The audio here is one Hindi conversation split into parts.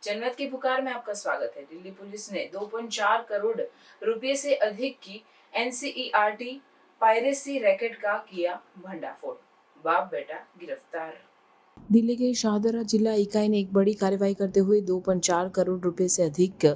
जनमत की पुकार में आपका स्वागत है। दिल्ली पुलिस ने 2.4 करोड़ रुपए से अधिक की एनसीईआरटी पायरेसी रैकेट का किया भंडाफोड़, बाप बेटा गिरफ्तार। दिल्ली के शाहदरा जिला इकाई ने एक बड़ी कार्रवाई करते हुए 2.4 करोड़ रुपए से अधिक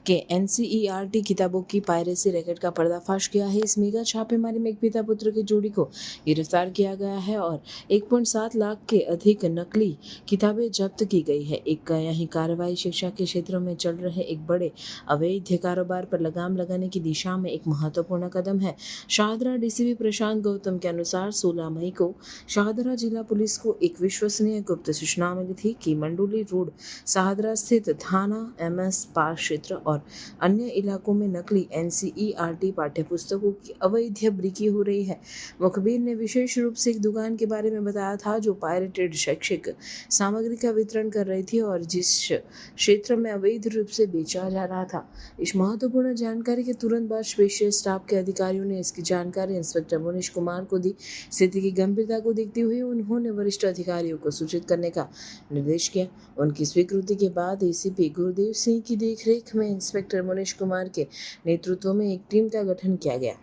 के एनसीईआरटी किताबों की पायरेसी रैकेट का पर्दाफाश किया है। इस मेगा छापेमारी में एक पिता पुत्र की जोड़ी को गिरफ्तार किया गया है और 1.7 लाख के अधिक नकली किताबें जब्त की गई है। यही कार्रवाई शिक्षा के क्षेत्र में चल रहे एक बड़े अवैध कारोबार पर लगाम लगाने की दिशा में एक महत्वपूर्ण कदम है। शाहदरा डीसीपी प्रशांत गौतम के अनुसार 16 मई को शाहदरा जिला पुलिस को एक विश्वसनीय गुप्त सूचना मिली थी कि मंडोली रोड शाहदरा स्थित थाना एमएस पार्क क्षेत्र और अन्य इलाकों में नकली एनसीईआरटी पाठ्यपुस्तकों की अवैध बिक्री हो रही है। मुखबिर ने विशेष रूप से एक दुकान के बारे में बताया था जो पायरेटेड शैक्षिक सामग्री का वितरण कर रही थी और जिस क्षेत्र में अवैध रूप से बेचा जा रहा था। इस महत्वपूर्ण जानकारी के तुरंत बाद स्पेशल स्टाफ के अधिकारियों ने इसकी जानकारी इंस्पेक्टर मुनीश कुमार को दी। स्थिति की गंभीरता को देखते हुए उन्होंने वरिष्ठ अधिकारियों को सूचित करने का निर्देश किया। उनकी स्वीकृति के बाद एसीपी गुरुदेव सिंह की देखरेख में इंस्पेक्टर मुनीश कुमार के नेतृत्व में एक टीम का गठन किया गया।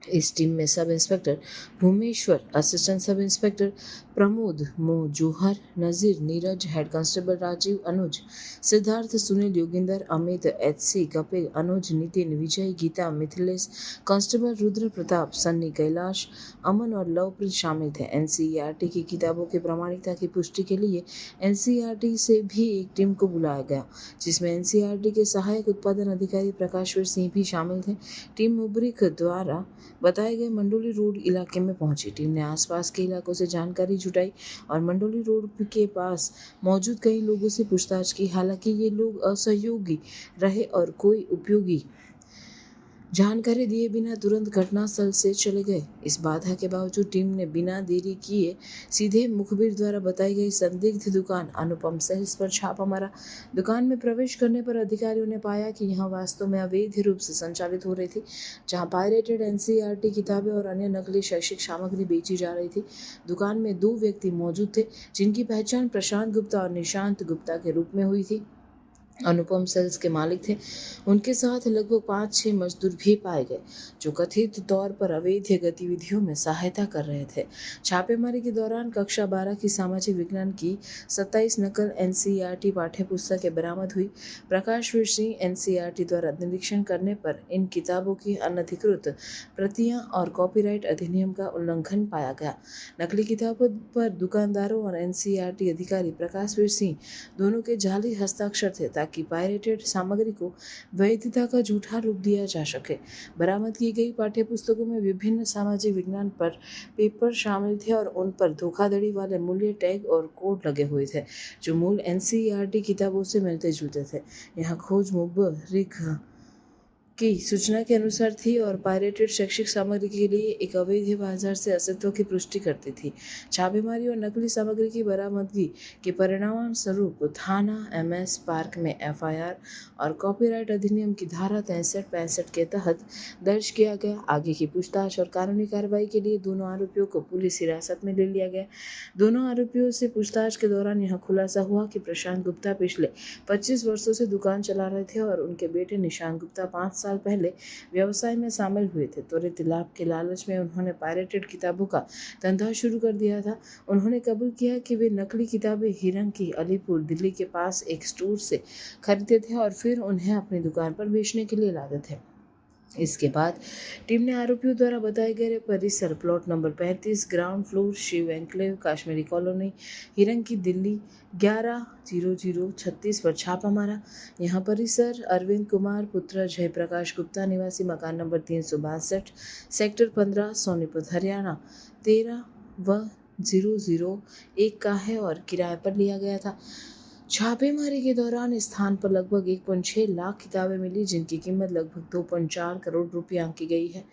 इस टीम में sub inspector Bhumeshwar, assistant sub inspector Pramod, Jauhar, Nazir, Neeraj, head constable Rajeev, Anuj, Siddharth, Sunil, Yoginder, Amit, HC, Kapil, Anuj, Nitin, Vijay, Geeta, Mithilesh, constable Rudra Pratap, Sunny, Kailash, Aman और लवप्रीत शामिल थे। एनसीईआरटी की किताबों की प्रामाणिकता की पुष्टि के लिए एनसीईआरटी से भी एक टीम को बुलाया गया, जिसमें एनसीईआरटी के सहायक उत्पादन अधिकारी प्रकाशवीर सिंह भी शामिल थे। टीम मुबरिक द्वारा बताए गए मंडोली रोड इलाके में पहुंची। टीम ने आसपास के इलाकों से जानकारी जुटाई और मंडोली रोड के पास मौजूद कई लोगों से पूछताछ की। हालांकि ये लोग असहयोगी रहे और कोई उपयोगी जानकारी दिए बिना तुरंत घटनास्थल से चले गए। इस बाधा के बावजूद टीम ने बिना देरी किए सीधे मुखबिर द्वारा बताई गई संदिग्ध दुकान अनुपम सेल्स पर छापा मारा। दुकान में प्रवेश करने पर अधिकारियों ने पाया कि यहां वास्तव में अवैध रूप से संचालित हो रही थी, जहां पायरेटेड एनसीईआरटी किताबें और अन्य नकली शैक्षिक सामग्री बेची जा रही थी। दुकान में 2 व्यक्ति मौजूद थे जिनकी पहचान प्रशांत गुप्ता और निशांत गुप्ता के रूप में हुई थी। अनुपम सेल्स के मालिक थे। उनके साथ लगभग 5-6 मजदूर भी पाए गए जो कथित तौर पर अवैध गतिविधियों में सहायता कर रहे थे। छापेमारी के दौरान कक्षा 12 की सामाजिक विज्ञान की 27 नकल एनसीईआरटी पाठ्य पुस्तकें बरामद हुई। प्रकाशवीर सिंह एनसीईआरटी द्वारा निरीक्षण करने पर इन किताबों की अनधिकृत प्रतियां और कॉपीराइट अधिनियम का उल्लंघन पाया गया। नकली किताबों पर दुकानदारों और एनसीईआरटी अधिकारी प्रकाशवीर सिंह दोनों के जाली हस्ताक्षर थे ताकि पायरेटेड सामग्री को वैधता का झूठा रूप दिया जा सके। बरामद की गई पाठ्यपुस्तकों में विभिन्न सामाजिक विज्ञान पर पेपर शामिल थे और उन पर धोखाधड़ी वाले मूल्य टैग और कोड लगे हुए थे जो मूल एनसीईआरटी किताबों से मिलते जुलते थे। यहाँ खोज मुबरिक की सूचना के अनुसार थी और पायरेटेड शैक्षिक सामग्री के लिए एक अवैध बाजार से अस्तित्व की पुष्टि करती थी। छापेमारी और नकली सामग्री की बरामदगी के परिणाम स्वरूप थाना एमएस पार्क में एफआईआर और कॉपीराइट अधिनियम की धारा 63-65 के तहत दर्ज किया गया। आगे की पूछताछ और कानूनी कार्रवाई के लिए दोनों आरोपियों को पुलिस हिरासत में ले लिया गया। दोनों आरोपियों से पूछताछ के दौरान यह खुलासा हुआ कि प्रशांत गुप्ता पिछले 25 वर्षों से दुकान चला रहे थे और उनके बेटे निशांत गुप्ता 5 साल पहले व्यवसाय में शामिल हुए थे। त्वरित लाभ के लालच में उन्होंने पायरेटेड किताबों का धंधा शुरू कर दिया था। उन्होंने कबूल किया कि वे नकली किताबें हिरन की अलीपुर दिल्ली के पास एक स्टोर से खरीदते थे और फिर उन्हें अपनी दुकान पर बेचने के लिए लाते थे। इसके बाद टीम ने आरोपियों द्वारा बताए गए परिसर plot number 35 ground floor Shiv enclave Kashmiri colony हिरन की दिल्ली 110036 पर छापा मारा। यहां परिसर अरविंद कुमार पुत्र जयप्रकाश गुप्ता निवासी मकान नंबर 362 सेक्टर 15 सोनीपत हरियाणा 13/001 का है और किराए पर लिया गया था। छापेमारी के दौरान इस स्थान पर लगभग 1.6 लाख किताबें मिली जिनकी कीमत लगभग 2.4 करोड़ रुपये आंकी गई है।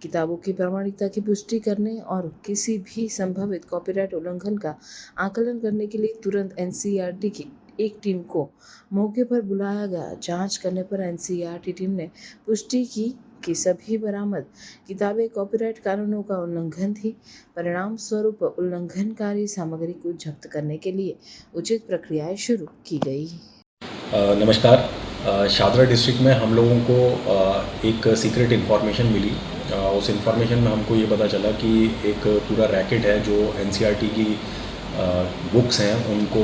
किताबों की प्रामाणिकता की पुष्टि करने और किसी भी संभावित कॉपीराइट उल्लंघन का आकलन करने के लिए तुरंत एनसीईआरटी की एक टीम को मौके पर बुलाया गया। जांच करने पर एनसीईआरटी टीम ने पुष्टि की कि सभी बरामद किताबें कॉपीराइट कानूनों का उल्लंघन थी। परिणाम स्वरूप उल्लंघनकारी सामग्री को जब्त करने के लिए उचित प्रक्रियाएं शुरू की गई। नमस्कार। शादरा डिस्ट्रिक्ट में हम लोगों को एक सीक्रेट इन्फॉर्मेशन मिली। उस इन्फॉर्मेशन में हमको ये पता चला कि एक पूरा रैकेट है जो एनसीईआरटी की बुक्स हैं उनको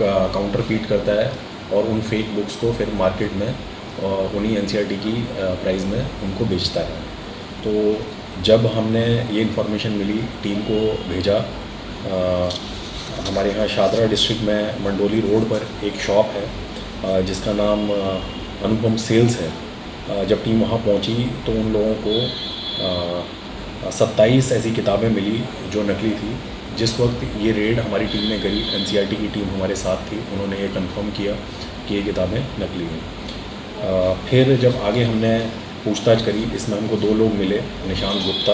काउंटरफीट करता है और उन फेक बुक्स को फिर मार्केट में उन्हीं एनसीईआरटी की प्राइस में उनको बेचता है। तो जब हमने ये इन्फॉर्मेशन मिली, टीम को भेजा। हमारे यहाँ शादरा डिस्ट्रिक्ट में मंडोली रोड पर एक शॉप है जिसका नाम अनुपम सेल्स है। जब टीम वहाँ पहुँची तो उन लोगों को 27 ऐसी किताबें मिली जो नकली थी। जिस वक्त ये रेड हमारी टीम ने करी, एनसीईआरटी की टीम हमारे साथ थी, उन्होंने ये कंफर्म किया कि ये किताबें नकली हैं। फिर जब आगे हमने पूछताछ करी, इसमें हमको 2 लोग मिले, निशांत गुप्ता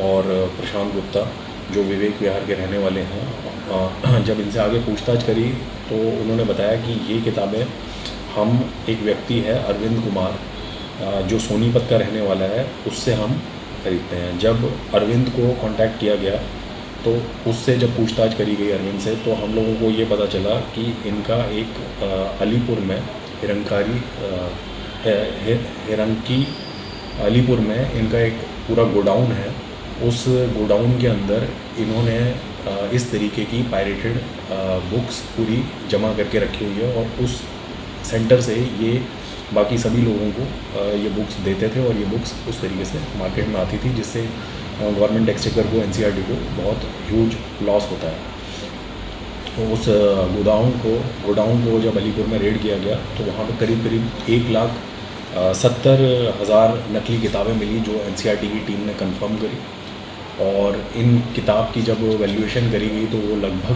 और प्रशांत गुप्ता, जो विवेक विहार के रहने वाले हैं। जब इनसे आगे पूछताछ करी तो उन्होंने बताया कि ये किताबें हम एक व्यक्ति है अरविंद कुमार, जो सोनीपत का रहने वाला है, उससे हम खरीदते हैं। जब अरविंद को कांटेक्ट किया गया तो उससे जब पूछताछ करी गई अरविंद से, तो हम लोगों को ये पता चला कि इनका एक अलीपुर में हिरंकी अलीपुर में इनका एक पूरा गोडाउन है। उस गोडाउन के अंदर इन्होंने इस तरीके की पायरेटेड बुक्स पूरी जमा करके रखी हुई है और उस सेंटर से ये बाकी सभी लोगों को ये बुक्स देते थे और ये बुक्स उस तरीके से मार्केट में आती थी, जिससे गवर्नमेंट एक्सचेकर को, एनसीईआरटी को बहुत ह्यूज लॉस होता है। तो उस गोडाउन को जब अलीपुर में रेड किया गया तो वहाँ पर करीब 1,70,000 नकली किताबें मिली जो एनसीईआरटी की टीम ने कंफर्म करी। और इन किताब की जब वैल्यूएशन करी गई तो वो लगभग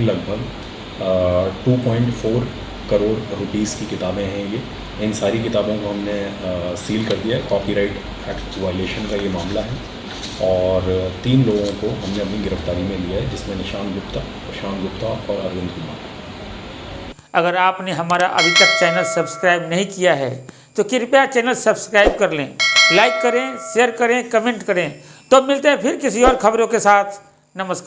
2.4 करोड़ रुपीस की किताबें हैं ये। इन सारी किताबों को हमने सील कर दिया। कॉपीराइट एक्ट वायलेशन का ये मामला है और 3 लोगों को हमने अपनी गिरफ्तारी में लिया है, जिसमें निशांत गुप्ता, प्रशांत गुप्ता और अरविंद कुमार। अगर आपने हमारा अभी तक चैनल सब्सक्राइब नहीं किया है तो कृपया चैनल सब्सक्राइब कर लें, लाइक करें, शेयर करें, कमेंट करें। तो मिलते हैं फिर किसी और खबरों के साथ। नमस्कार।